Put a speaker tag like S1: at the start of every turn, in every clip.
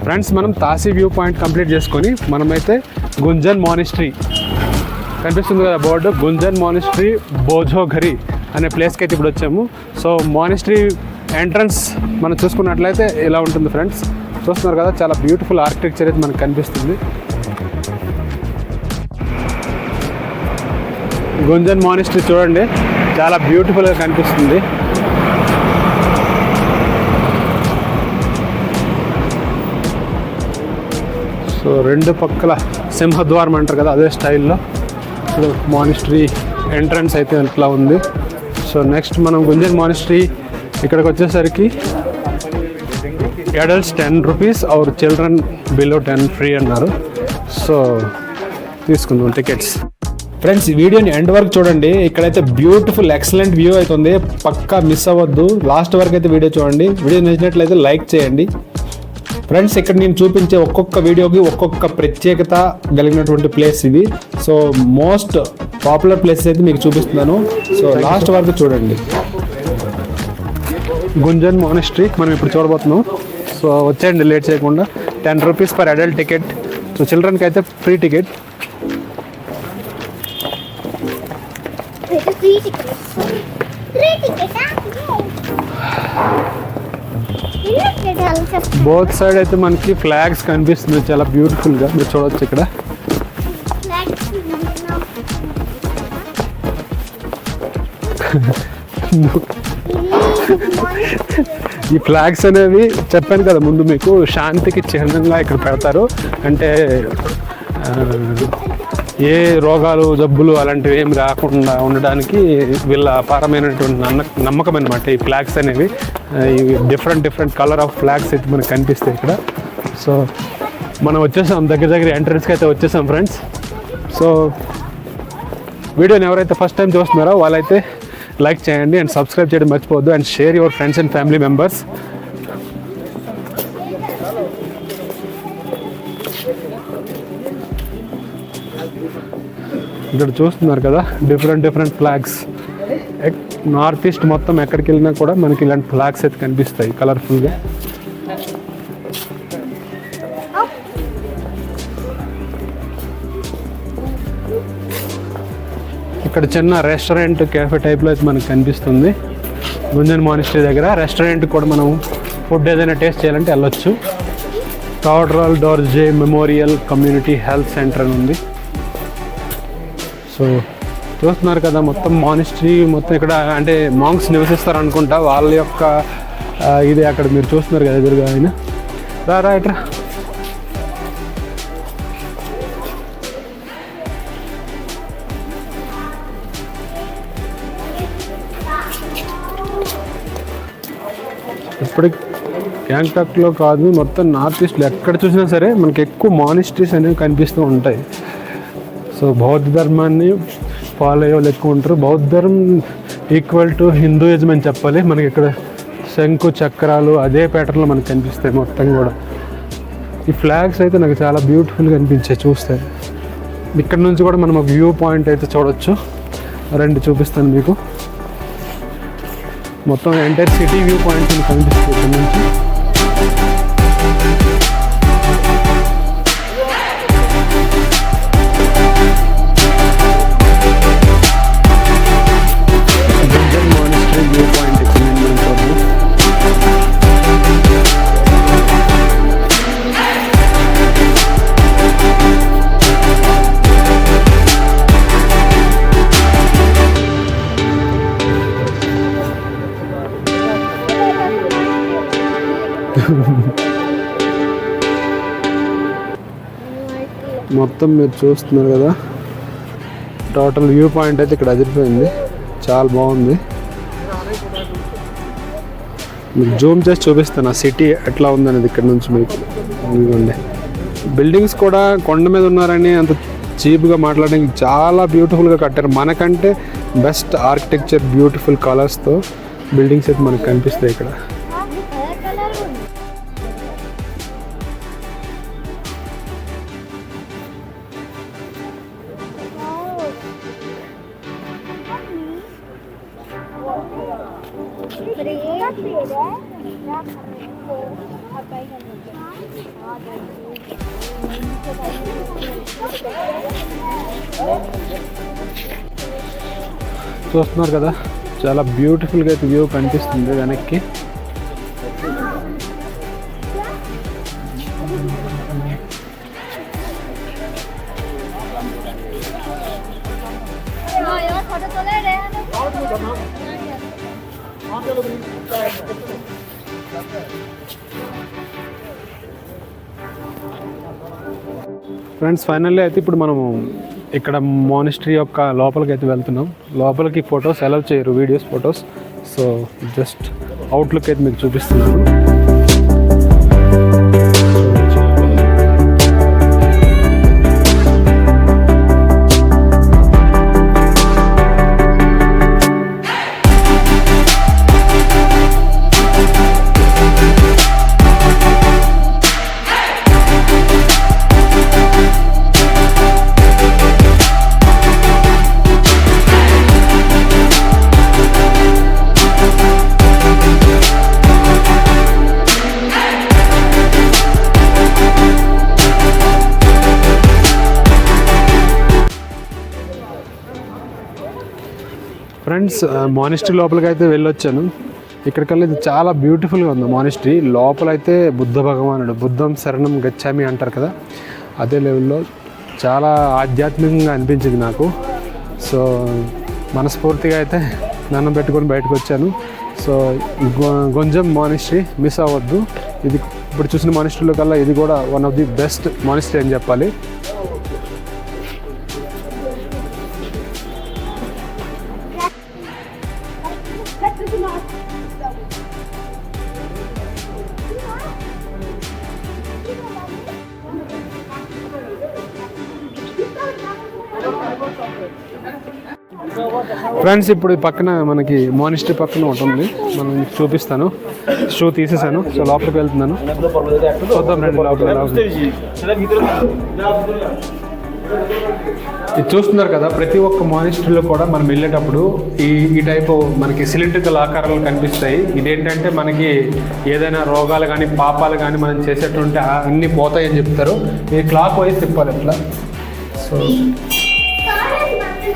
S1: Friends మనం తాసి view point complete చేసుకొని మనమైతే గుంజన్ మానిస్ట్రీ కనిపిస్తుంది కదా బోర్డు, గుంజన్ మానిస్ట్రీ బోజోఘరి అనే ప్లేస్కి అయితే ఇప్పుడు వచ్చాము. సో మానిస్ట్రీ ఎంట్రన్స్ మనం చూసుకున్నట్లయితే ఇలా ఉంటుంది ఫ్రెండ్స్. చూస్తున్నారు కదా, చాలా బ్యూటిఫుల్ ఆర్కిటెక్చర్ అయితే మనకు కనిపిస్తుంది. గుంజన్ మానిస్ట్రీ చూడండి, చాలా బ్యూటిఫుల్గా కనిపిస్తుంది. సో రెండు పక్కల సింహద్వారం అంటారు కదా, అదే స్టైల్లో ఇప్పుడు మానిస్ట్రీ ఎంట్రన్స్ అయితే ఇట్లా ఉంది. సో నెక్స్ట్ మనం గుంజన్ మానిస్ట్రీ ఇక్కడికి వచ్చేసరికి adults 10 rupees or children below 10 free అన్నారు. సో తీసుకుందాం టికెట్స్. ఫ్రెండ్స్ ఈ వీడియోని ఎండ్ వరకు చూడండి, ఇక్కడైతే బ్యూటిఫుల్ ఎక్సలెంట్ వ్యూ అవుతుంది, పక్కా మిస్ అవ్వద్దు. లాస్ట్ వరకు అయితే వీడియో చూడండి. వీడియో నచ్చినట్లయితే లైక్ చేయండి. ఫ్రెండ్స్ ఇక్కడ నేను చూపించే ఒక్కొక్క వీడియోకి ఒక్కొక్క ప్రత్యేకత కలిగినటువంటి ప్లేస్ ఇది. సో మోస్ట్ పాపులర్ ప్లేసెస్ అయితే మీకు చూపిస్తున్నాను. సో లాస్ట్ వరకు చూడండి. గుంజన్ మానిస్ట్రీ మనం ఇప్పుడు చూడబోతున్నాం. సో వచ్చేయండి లేట్ చేయకుండా. 10 rupees per adult ticket. So చిల్డ్రన్కి అయితే ఫ్రీ టికెట్. బోత్ సైడ్ అయితే మనకి ఫ్లాగ్స్ కనిపిస్తుంది చాలా బ్యూటిఫుల్గా, మీరు చూడవచ్చు ఇక్కడ. ఈ ఫ్లాగ్స్ అనేవి చెప్పాను కదా ముందు మీకు, శాంతికి చిహ్నంగా ఇక్కడ పెడతారు. అంటే ఏ రోగాలు జబ్బులు అలాంటివి ఏమి రాకుండా ఉండడానికి వీళ్ళ అపారమైనటువంటి నమ్మకం అనమాట ఈ ఫ్లాగ్స్ అనేవి. డిఫరెంట్ కలర్ ఆఫ్ ఫ్లాగ్స్ అయితే మనకు కనిపిస్తాయి ఇక్కడ. సో మనం వచ్చేసాం, దగ్గర ఎంట్రన్స్కి అయితే వచ్చేసాం ఫ్రెండ్స్. సో వీడియోని ఎవరైతే ఫస్ట్ టైం చూస్తున్నారో వాళ్ళైతే లైక్ చేయండి అండ్ సబ్స్క్రైబ్ చేయడం మర్చిపోవద్దు and share your friends and family members. ఇక్కడ చూస్తున్నారు కదా డిఫరెంట్ ఫ్లాగ్స్. నార్త్ ఈస్ట్ మొత్తం ఎక్కడికి వెళ్ళినా కూడా మనకి ఇలాంటి ఫ్లాగ్స్ అయితే కనిపిస్తాయి కలర్ఫుల్గా. ఇక్కడ చిన్న రెస్టారెంట్ కేఫే టైప్లో అయితే మనకు కనిపిస్తుంది గుంజన్ మానిస్ట్రీ దగ్గర. రెస్టారెంట్ కూడా మనం ఫుడ్ ఏదైనా టేస్ట్ చేయాలంటే వెళ్ళొచ్చు. థాడ్రాల్ డోర్జే మెమోరియల్ కమ్యూనిటీ హెల్త్ సెంటర్ అని ఉంది. సో చూస్తున్నారు కదా మొత్తం మానిస్ట్రీ మొత్తం ఇక్కడ అంటే మాంక్స్ నివసిస్తారు అనుకుంటా, వాళ్ళ యొక్క ఇది అక్కడ మీరు చూస్తున్నారు కదా ఎదురుగా. ఆయన రా ఇట్రా. ఇప్పటికి గ్యాంగ్టాక్లో కాదు, మొత్తం నార్త్ ఈస్ట్లో ఎక్కడ చూసినా సరే మనకి ఎక్కువ మానిస్ట్రీస్ అనేవి కనిపిస్తూ ఉంటాయి. సో బౌద్ధ ధర్మాన్ని ఫాలో అయ్యే వాళ్ళు ఎక్కువ ఉంటారు. బౌద్ధ ధర్మం ఈక్వల్ టు హిందూయిజం అని చెప్పాలి. మనకి ఇక్కడ శంకు చక్రాలు అదే ప్యాటర్న్లో మనకు కనిపిస్తాయి మొత్తం కూడా. ఈ ఫ్లాగ్స్ అయితే నాకు చాలా బ్యూటిఫుల్గా అనిపించాయి చూస్తే. ఇక్కడ నుంచి కూడా మనం ఒక వ్యూ పాయింట్ అయితే చూడొచ్చు. రండి చూపిస్తాను మీకు. మొత్తం ఎంటైర్ సిటీ వ్యూ పాయింట్స్ కనిపిస్తుంది ఇక్కడ నుంచి. మొత్తం మీరు చూస్తున్నారు కదా, టోటల్ వ్యూ పాయింట్ అయితే ఇక్కడ అదిరిపోయింది, చాలా బాగుంది. మీకు జూమ్ చేసి చూపిస్తాను ఆ సిటీ ఎట్లా ఉందనేది ఇక్కడ నుంచి మీకు. ఇదిగోండి బిల్డింగ్స్ కూడా కొండ మీద ఉన్నారని అంత చీప్గా మాట్లాడడానికి చాలా బ్యూటిఫుల్గా కట్టారు. మనకంటే బెస్ట్ ఆర్కిటెక్చర్ బ్యూటిఫుల్ కలర్స్తో బిల్డింగ్స్ అయితే మనకు కనిపిస్తాయి ఇక్కడ. చూస్తున్నారు కదా, చాలా బ్యూటిఫుల్గా అయితే వ్యూ కనిపిస్తుంది వెనక్కి. ఫ్రెండ్స్, ఫైనల్లీ అయితే ఇప్పుడు మనము ఇక్కడ మానిస్ట్రీ యొక్క లోపలికి అయితే వెళ్తున్నాం. లోపలికి ఫొటోస్ అలౌ చేయరు, videos, photos. So just outlook అయితే మీకు చూపిస్తున్నాను. ఫ్రెండ్స్, మానిస్ట్రీ లోపలికి అయితే వెళ్ళొచ్చాను. ఇక్కడికల్లా ఇది చాలా బ్యూటిఫుల్గా ఉంది మానిస్ట్రీ. లోపలైతే బుద్ధ భగవానుడు, బుద్ధం శరణం గచ్చామి అంటారు కదా, అదే లెవెల్లో చాలా ఆధ్యాత్మికంగా అనిపించింది నాకు. సో మనస్ఫూర్తిగా అయితే దండం పెట్టుకొని బయటకు వచ్చాను. సో గొంజం మానిస్ట్రీ మిస్ అవ్వద్దు. ఇది ఇప్పుడు చూసిన మానిస్ట్రీలో కల్లా ఇది కూడా one of the best monastery అని చెప్పాలి. ఫ్రెండ్స్, ఇప్పుడు పక్కన మనకి మానిస్ట్రీ పక్కన ఒకటి ఉంది, మనం చూపిస్తాను. షూ తీసేసాను, సో లోపలికి వెళ్తున్నాను. చూద్దాం రండి లోపల. ఇది చూస్తున్నారు కదా, ప్రతి ఒక్క మానిస్ట్రీలో కూడా మనం వెళ్ళేటప్పుడు ఈ టైపు మనకి సిలిండ్రికల్ ఆకారాలు కనిపిస్తాయి. ఇదేంటంటే మనకి ఏదైనా రోగాలు కానీ పాపాలు కానీ మనం చేసేటువంటి అన్నీ పోతాయని చెప్తారు. ఇది క్లాక్ వైజ్ తిప్పాలి ఇట్లా. సో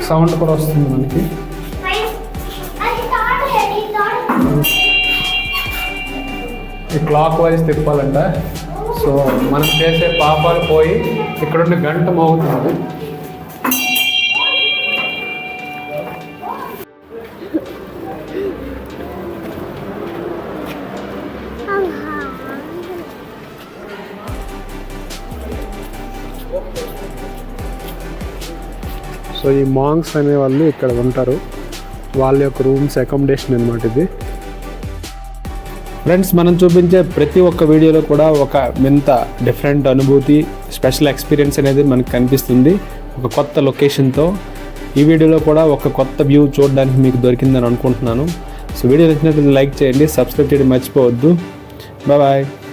S1: సౌండ్ కూడా వస్తుంది మనకి. ఈ క్లాక్ వైజ్ తిప్పాలంట. సో మనం చేసే పాపాలు పోయి ఇక్కడున్న గంట మోగుతుంది. సో ఈ మాంగ్స్ అనే వాళ్ళు ఇక్కడ ఉంటారు, వాళ్ళ యొక్క రూమ్స్ అకామిడేషన్ అనమాట ఇది. ఫ్రెండ్స్, మనం చూపించే ప్రతి ఒక్క వీడియోలో కూడా ఒక వింత డిఫరెంట్ అనుభూతి, స్పెషల్ ఎక్స్పీరియన్స్ అనేది మనకు కనిపిస్తుంది ఒక కొత్త లొకేషన్తో. ఈ వీడియోలో కూడా ఒక కొత్త వ్యూ చూడడానికి మీకు దొరికిందని అనుకుంటున్నాను. సో వీడియో నచ్చినట్లయితే లైక్ చేయండి, సబ్స్క్రైబ్ చేయడం మర్చిపోవద్దు. బాయ్.